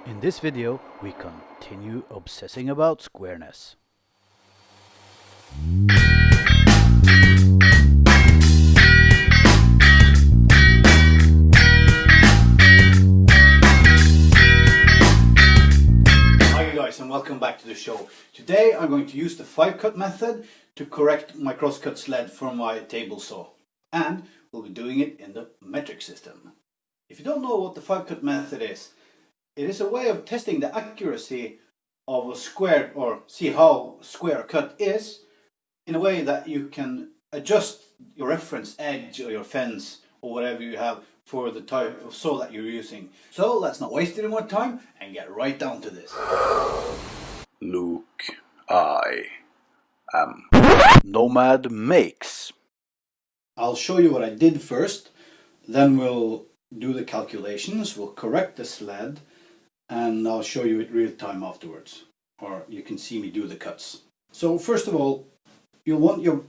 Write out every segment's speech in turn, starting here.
In this video, we continue obsessing about squareness. Hi guys, and welcome back to the show. Today I'm going to use the 5-cut method to correct my crosscut sled for my table saw. And we'll be doing it in the metric system. If you don't know what the 5-cut method is, it is a way of testing the accuracy of a square, or see how square a cut is, in a way that you can adjust your reference edge or your fence or whatever you have for the type of saw that you're using. So let's not waste any more time and get right down to this. Luke, I am Nomad Makes. I'll show you what I did first, then we'll do the calculations, we'll correct the sled, and I'll show you it real time afterwards, or you can see me do the cuts. So first of all, you'll want your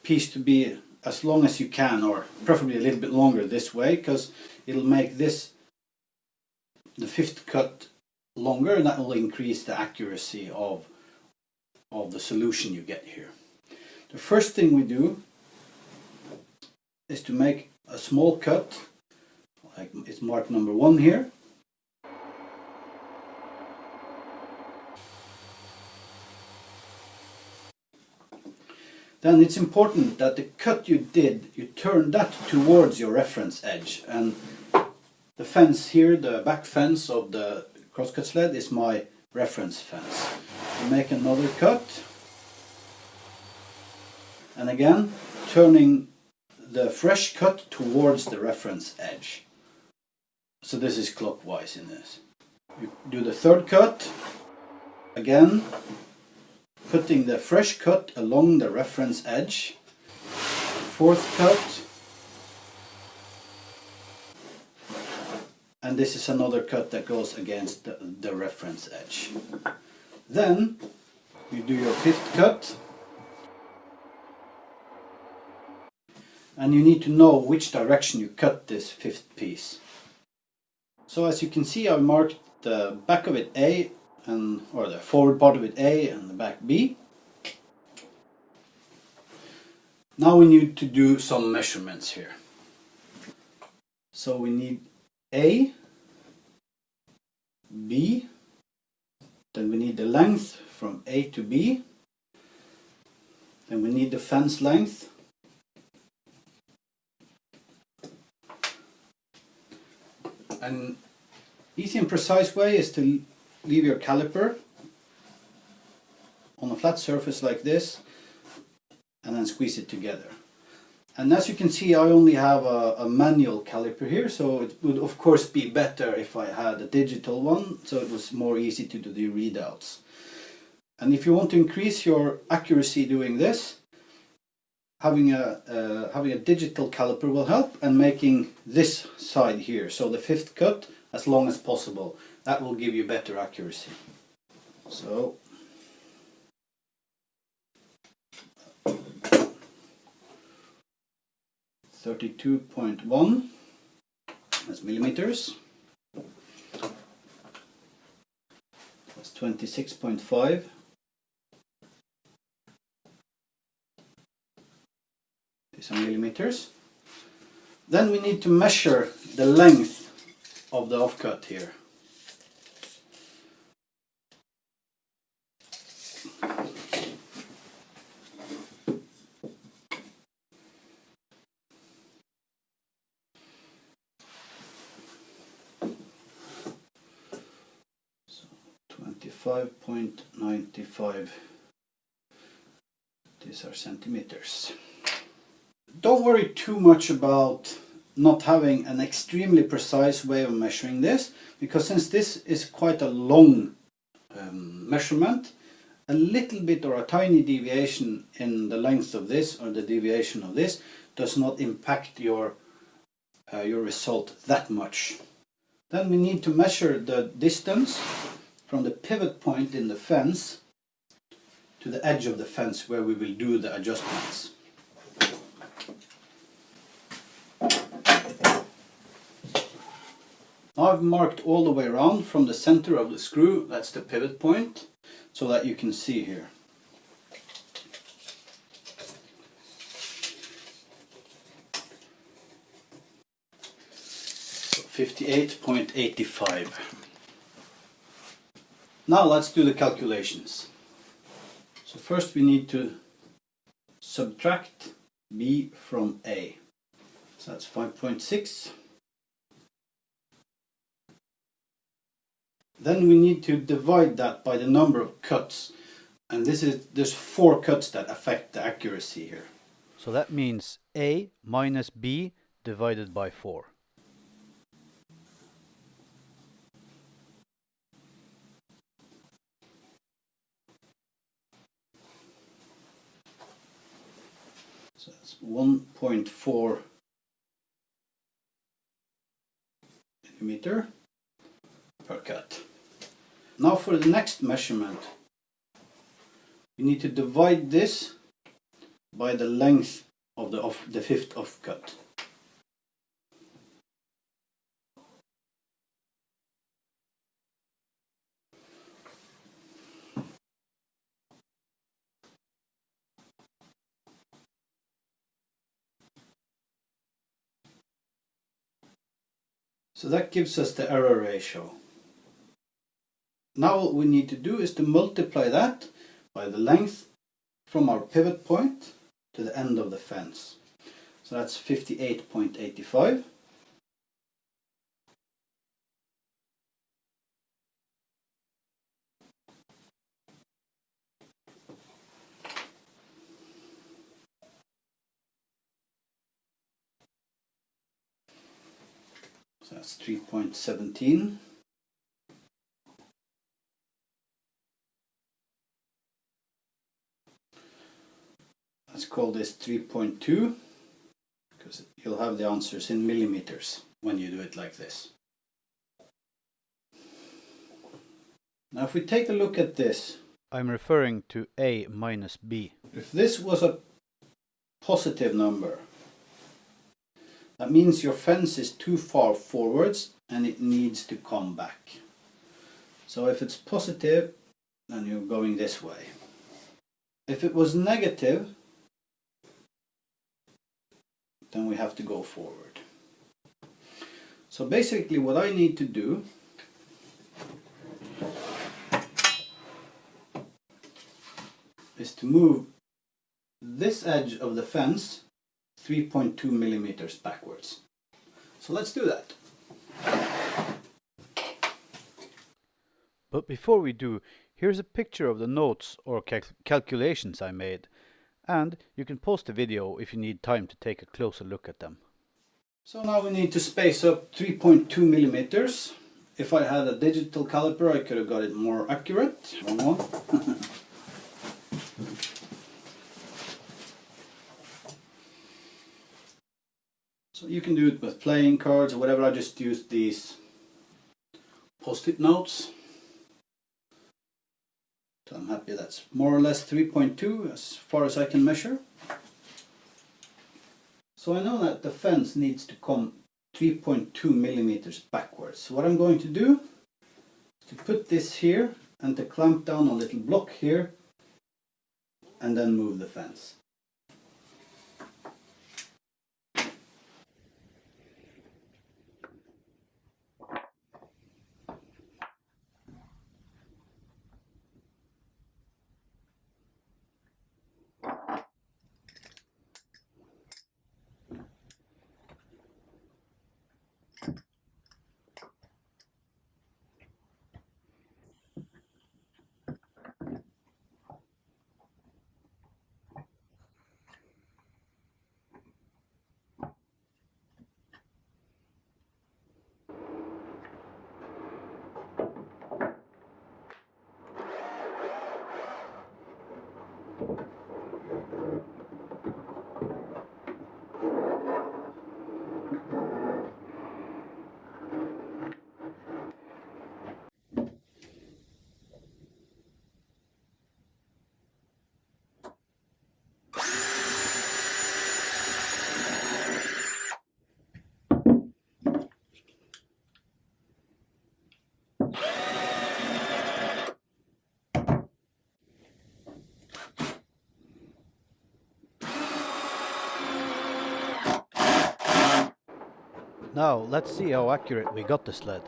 piece to be as long as you can, or preferably a little bit longer this way, because it'll make this, the 5th cut, longer, and that will increase the accuracy of the solution you get here. The first thing we do is to make a small cut, like it's marked number 1 here. Then it's important that the cut you did, you turn that towards your reference edge, and the fence here, the back fence of the crosscut sled, is my reference fence. You make another cut, and again turning the fresh cut towards the reference edge. So this is clockwise in this. You do the 3rd cut, again putting the fresh cut along the reference edge. 4th cut, and this is another cut that goes against the reference edge. Then you do your 5th cut, and you need to know which direction you cut this 5th piece. So as you can see, I've marked the back of it A, or the forward part of it A and the back B. Now we need to do some measurements here. So we need A, B, then we need the length from A to B, then we need the fence length, an easy and precise way is to leave your caliper on a flat surface like this and then squeeze it together. And as you can see, I only have a manual caliper here, so it would of course be better if I had a digital one, so it was more easy to do the readouts. And if you want to increase your accuracy doing this, having a digital caliper will help, and making this side here, so the 5th cut, as long as possible. That will give you better accuracy. So (32.1) that's millimeters. That's 26.5. These are millimeters. Then we need to measure the length of the offcut here. So 25.95. These are centimeters. Don't worry too much about not having an extremely precise way of measuring this, because since this is quite a long measurement, a little bit or a tiny deviation in the length of this or the deviation of this does not impact your result that much. Then we need to measure the distance from the pivot point in the fence to the edge of the fence where we will do the adjustments. Now I've marked all the way around from the center of the screw, that's the pivot point, so that you can see here. So 58.85. Now let's do the calculations. So first we need to subtract B from A. So that's 5.6. Then we need to divide that by the number of cuts. And there's 4 cuts that affect the accuracy here. So that means A minus B divided by 4. So that's 1.4 millimeter per cut. Now for the next measurement, we need to divide this by the length of the fifth offcut. So that gives us the error ratio. Now what we need to do is to multiply that by the length from our pivot point to the end of the fence. So that's 58.85. So that's 3.17. Let's call this 3.2 because you'll have the answers in millimeters when you do it like this. Now if we take a look at this. I'm referring to A minus B. If this was a positive number, that means your fence is too far forwards and it needs to come back. So if it's positive, then you're going this way. If it was negative, then we have to go forward. So basically what I need to do is to move this edge of the fence 3.2 millimeters backwards. So let's do that. But before we do, here's a picture of the notes or calculations I made, and you can pause the video if you need time to take a closer look at them. So now we need to space up 3.2 millimeters. If I had a digital caliper, I could have got it more accurate. Wrong one. So you can do it with playing cards or whatever. I just used these post-it notes. So I'm happy that's more or less 3.2 as far as I can measure. So I know that the fence needs to come 3.2 millimeters backwards. So what I'm going to do is to put this here and to clamp down a little block here and then move the fence. Now let's see how accurate we got the sled.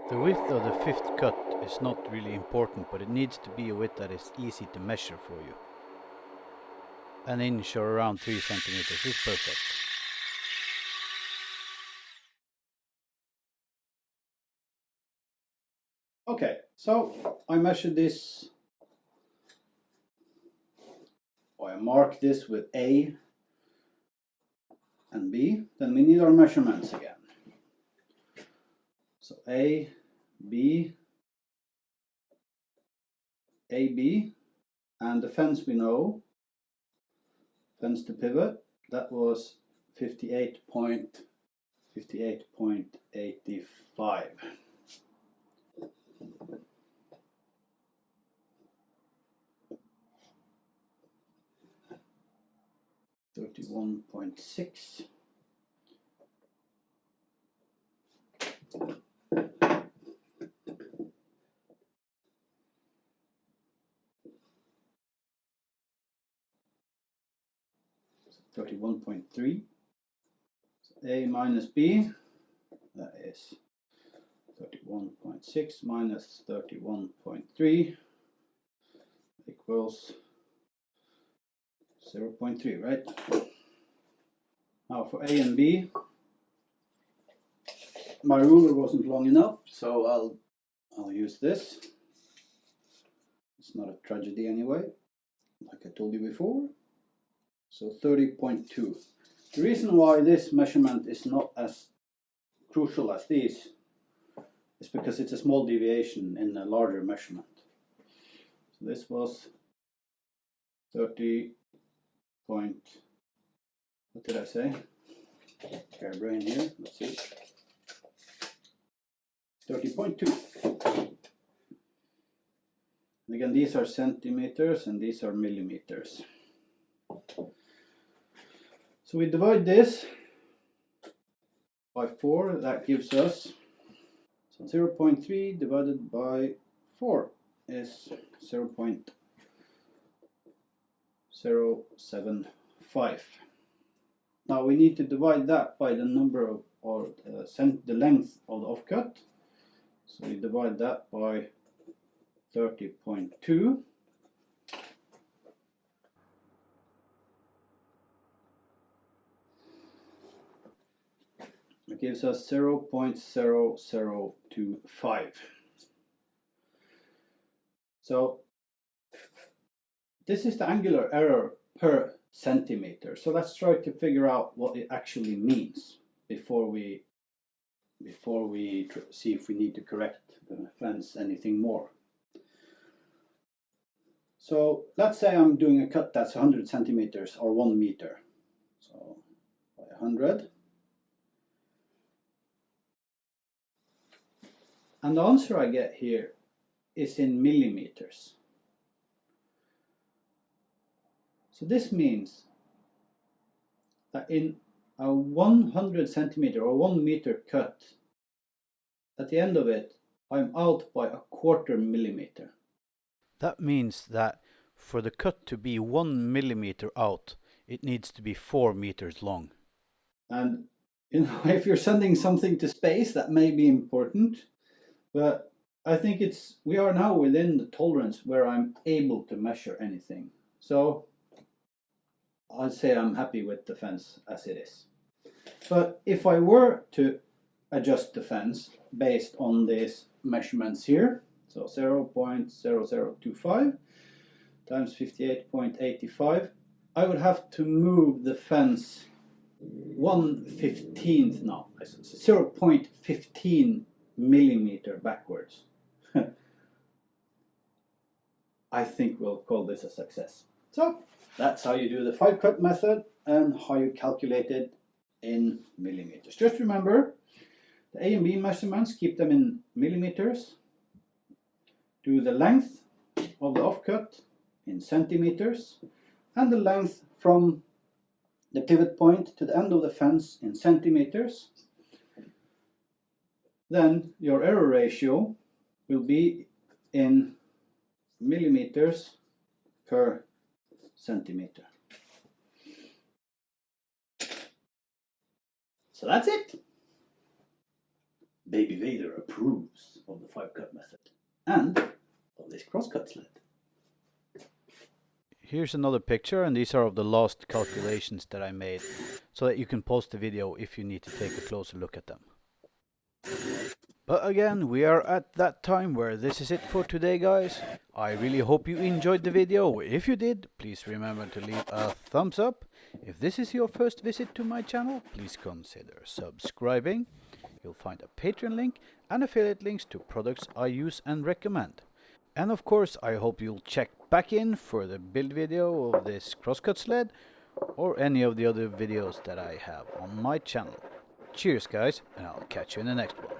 The width of the fifth cut is not really important, but it needs to be a width that is easy to measure for you. An inch or around 3 centimeters is perfect. Okay, so I measured this, or I mark this with A and B. Then we need our measurements again. So A, B, and the fence we know, fence to pivot, that was 58.85. $31.6. $31.3. A minus B, that is 31.6 minus 31.3 equals 0.3, right? Now for A and B, my ruler wasn't long enough, so I'll use this. It's not a tragedy anyway, like I told you before. So 30.2. The reason why this measurement is not as crucial as these is because it's a small deviation in a larger measurement. So this was 30 point, what did I say? Hair brain here, let's see. 30.2. And again, these are centimeters and these are millimeters. So we divide this by 4, that gives us, so 0.3 divided by 4 is 0.075. Now we need to divide that by the number of, or the length of the offcut. So we divide that by 30.2. It gives us 0.0025. So this is the angular error per centimeter. So let's try to figure out what it actually means before we see if we need to correct the fence anything more. So let's say I'm doing a cut that's 100 centimeters or 1 meter. So by 100. And the answer I get here is in millimeters. So this means that in a 100 centimeter or 1 meter cut, at the end of it, I'm out by a 1/4 millimeter. That means that for the cut to be 1 millimeter out, it needs to be 4 meters long. And You know, if you're sending something to space, that may be important, but I think we are now within the tolerance where I'm able to measure anything. So I'd say I'm happy with the fence as it is. But if I were to adjust the fence based on these measurements here, so 0.0025 times 58.85, I would have to move the fence 1/15 now, 0.15 millimeter backwards. I think we'll call this a success. So that's how you do the 5-cut method and how you calculate it in millimeters. Just remember, the A and B measurements, keep them in millimeters. Do the length of the offcut in centimeters, and the length from the pivot point to the end of the fence in centimeters. Then your error ratio will be in millimeters per centimeter. So that's it. Baby Vader approves of the 5-cut method and of this crosscut sled. Here's another picture, and these are of the last calculations that I made, so that you can pause the video if you need to take a closer look at them. But again, we are at that time where this is it for today, guys. I really hope you enjoyed the video. If you did, please remember to leave a thumbs up. If this is your first visit to my channel, please consider subscribing. You'll find a Patreon link and affiliate links to products I use and recommend. And of course, I hope you'll check back in for the build video of this crosscut sled or any of the other videos that I have on my channel. Cheers, guys, and I'll catch you in the next one.